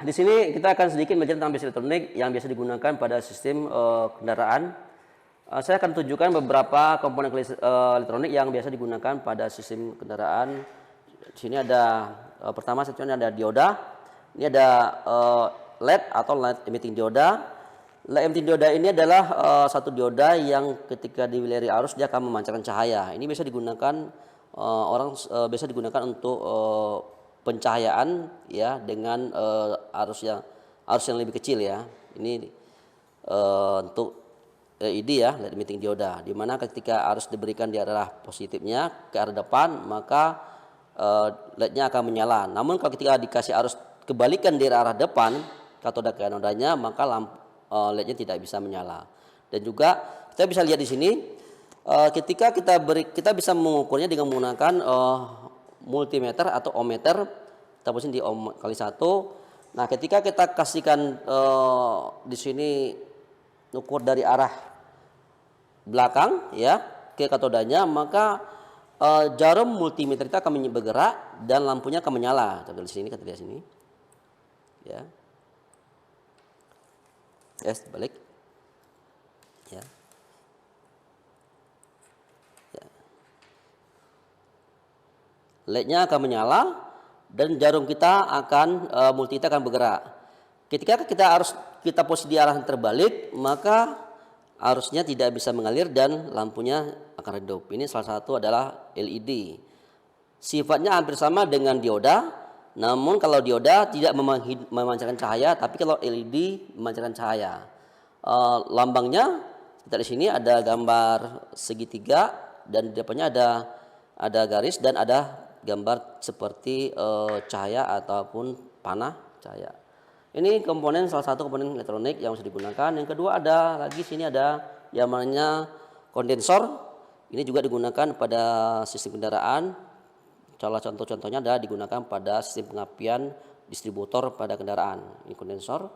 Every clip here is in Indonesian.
Nah, di sini kita akan sedikit belajar tentang basic elektronik yang biasa digunakan pada sistem kendaraan. Saya akan tunjukkan beberapa komponen elektronik yang biasa digunakan pada sistem kendaraan. Di sini ada pertama sebenarnya ada dioda. Ini ada LED atau light emitting dioda. Light emitting dioda ini adalah satu dioda yang ketika diwilayah arus dia akan memancarkan cahaya. Ini biasa digunakan biasa digunakan untuk pencahayaan ya dengan arus yang lebih kecil ya. Ini untuk LED ya, light emitting dioda, di mana ketika arus diberikan di arah positifnya ke arah depan, maka LED-nya akan menyala. Namun kalau ketika dikasih arus kebalikan dari arah depan, katoda ke anodanya, maka LED-nya tidak bisa menyala. Dan juga kita bisa lihat di sini, ketika kita bisa mengukurnya dengan menggunakan multimeter atau ohmmeter, kita posisi di ohm kali 1. Nah, ketika kita kasihkan di sini ukur dari arah belakang ya ke katodanya, maka jarum multimeter itu akan bergerak dan lampunya akan menyala. Kita lihat sini, kita lihat sini. Ya. Yes, balik. Ya. Ya. LED-nya akan menyala dan jarum kita akan multimeter akan bergerak. Ketika kita posisi di arah yang terbalik, maka arusnya tidak bisa mengalir dan lampunya akan redup. Ini salah satu adalah LED. Sifatnya hampir sama dengan dioda, namun kalau dioda tidak memancarkan cahaya, tapi kalau LED memancarkan cahaya. Lambangnya kita di sini ada gambar segitiga dan di depannya ada garis dan ada gambar seperti cahaya ataupun panah cahaya. Ini komponen, salah satu komponen elektronik yang bisa digunakan. Yang kedua ada lagi sini ada yang namanya kondensor. Ini juga digunakan pada sistem kendaraan. Salah contohnya ada digunakan pada sistem pengapian distributor pada kendaraan. Ini kondensor.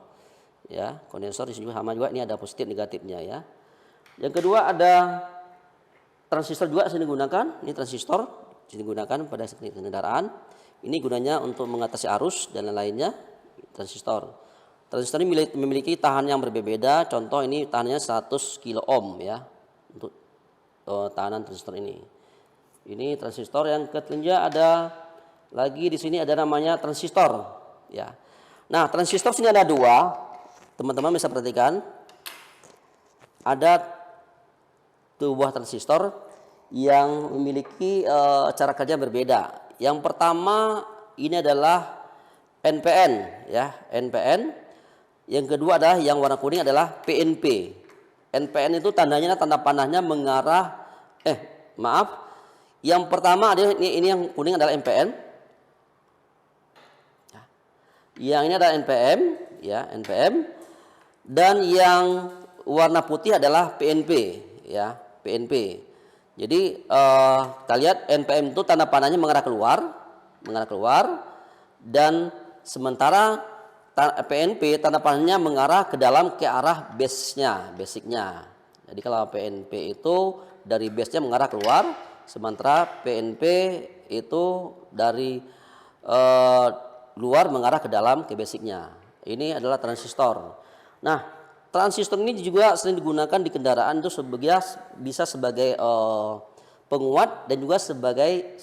Ya, kondensor di sini sama juga, ini ada positif negatifnya ya. Yang kedua ada transistor juga sini digunakan. Ini transistor sini digunakan pada sistem kendaraan. Ini gunanya untuk mengatasi arus dan lain-lainnya. Transistor ini memiliki tahan yang berbeda. Contoh ini tahannya 100 kilo ohm ya untuk tahanan transistor ini. Ini transistor. Yang ketiga ada lagi di sini ada namanya transistor ya. Nah, transistor sini ada dua. Teman-teman bisa perhatikan. Ada dua buah transistor yang memiliki cara kerja berbeda. Yang pertama ini adalah NPN ya, NPN. Yang kedua adalah yang warna kuning adalah PNP. NPN itu tandanya, tanda panahnya mengarah yang pertama adalah ini yang kuning adalah NPN. Yang ini adalah NPM ya, NPM. Dan yang warna putih adalah PNP ya, PNP. Jadi kita lihat NPM itu tanda panahnya mengarah keluar dan sementara PNP tanda panahnya mengarah ke dalam ke arah basicnya. Jadi kalau PNP itu dari base-nya mengarah keluar, sementara PNP itu dari luar mengarah ke dalam ke basicnya. Ini adalah transistor. Nah, transistor ini juga sering digunakan di kendaraan itu bisa sebagai penguat dan juga sebagai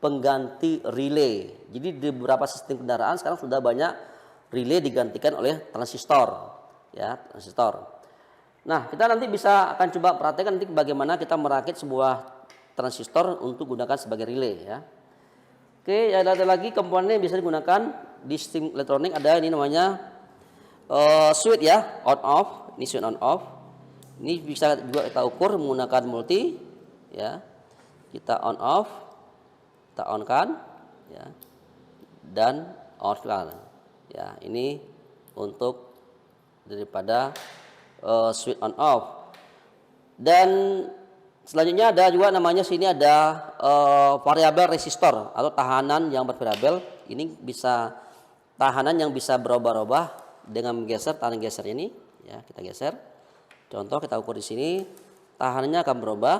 pengganti relay. Jadi di beberapa sistem kendaraan sekarang sudah banyak relay digantikan oleh transistor ya, transistor. Nah, kita nanti akan coba perhatikan nanti bagaimana kita merakit sebuah transistor untuk gunakan sebagai relay ya. Oke, ada lagi komponen yang bisa digunakan di sistem elektronik. Ada ini namanya switch ya, on off. Ini switch on off. Ini bisa juga kita ukur menggunakan multi ya. Kita on off, kita on kan ya, dan off kan ya. Ini untuk daripada switch on off. Dan selanjutnya ada juga namanya sini ada variabel resistor atau tahanan yang bervariabel. Ini bisa tahanan yang bisa berubah-ubah dengan menggeser tahanan geser ini ya. Kita geser. Contoh kita ukur di sini, tahanannya akan berubah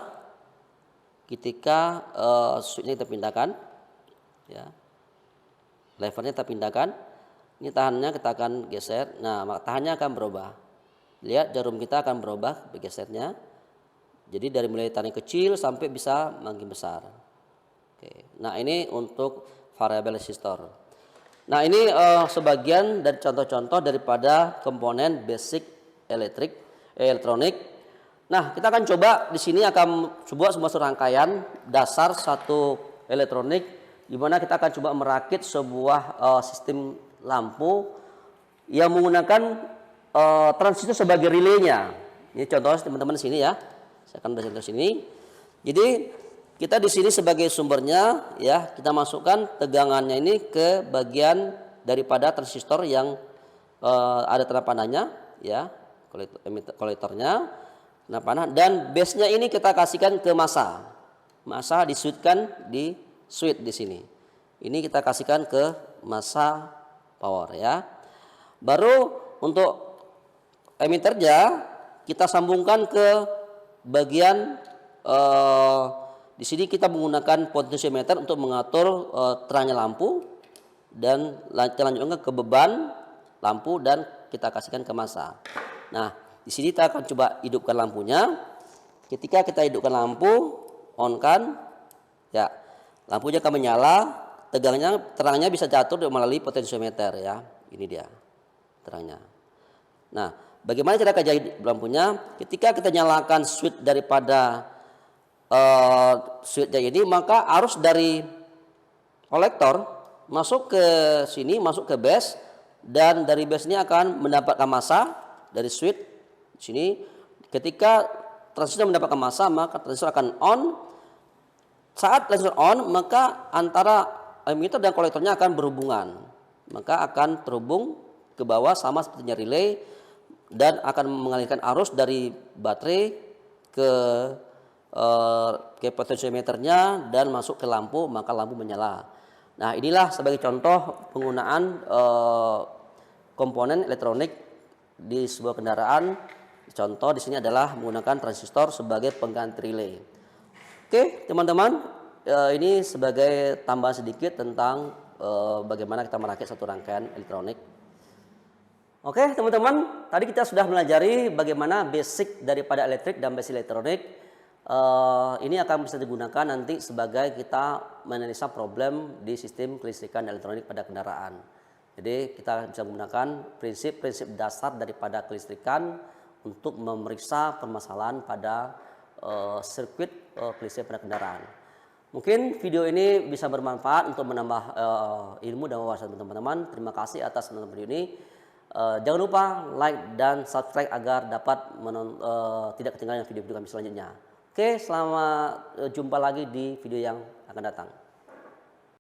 ketika switchnya kita pindahkan ya, levernya kita pindahkan. Ini tahannya kita akan geser. Nah, tahannya akan berubah. Lihat jarum kita akan berubah bergesernya. Jadi dari mulai tahan kecil sampai bisa makin besar. Oke. Nah, ini untuk variabel resistor. Nah, ini sebagian dari contoh-contoh daripada komponen basic elektronik. Nah, kita akan coba di sini akan coba sebuah rangkaian dasar satu elektronik di mana kita akan coba merakit sebuah sistem lampu yang menggunakan transistor sebagai relaynya. Ini contohnya teman-teman sini ya. Saya akan contoh sini. Jadi kita di sini sebagai sumbernya ya, kita masukkan tegangannya ini ke bagian daripada transistor yang ada tanda panahnya ya, kolektornya tanda panah, dan base-nya ini kita kasihkan ke massa. Massa disuitkan di switch di sini. Ini kita kasihkan ke massa power ya. Baru untuk emiternya kita sambungkan ke bagian di sini kita menggunakan potensiometer untuk mengatur terangnya lampu, dan kita lanjutkan ke beban lampu dan kita kasihkan ke massa. Nah, di sini kita akan coba hidupkan lampunya. Ketika kita hidupkan lampu, on kan, ya, lampunya akan menyala, terangnya bisa jatuh melalui potensiometer ya. Ini dia terangnya. Nah, bagaimana cara kerja lampunya? Ketika kita nyalakan switch daripada switchnya ini, maka arus dari kolektor masuk ke sini, masuk ke base, dan dari base ini akan mendapatkan massa dari switch sini. Ketika transistor mendapatkan massa, maka transistor akan on. Saat transistor on, maka antara emitter dan kolektornya akan berhubungan, maka akan terhubung ke bawah sama sepertinya relay, dan akan mengalirkan arus dari baterai ke potensiometernya dan masuk ke lampu, maka lampu menyala. Nah, inilah sebagai contoh penggunaan komponen elektronik di sebuah kendaraan. Contoh di sini adalah menggunakan transistor sebagai pengganti relay. Oke, teman-teman, ini sebagai tambahan sedikit tentang bagaimana kita merakit satu rangkaian elektronik. Oke, teman-teman, tadi kita sudah melajari bagaimana basic daripada elektrik dan basic elektronik. Ini akan bisa digunakan nanti sebagai kita menganalisa problem di sistem kelistrikan elektronik pada kendaraan. Jadi kita bisa menggunakan prinsip-prinsip dasar daripada kelistrikan untuk memeriksa permasalahan pada sirkuit kelistrikan pada kendaraan. Mungkin video ini bisa bermanfaat untuk menambah ilmu dan wawasan teman-teman. Terima kasih atas menonton video ini. Jangan lupa like dan subscribe agar dapat tidak ketinggalan video-video kami selanjutnya. Oke, selamat jumpa lagi di video yang akan datang.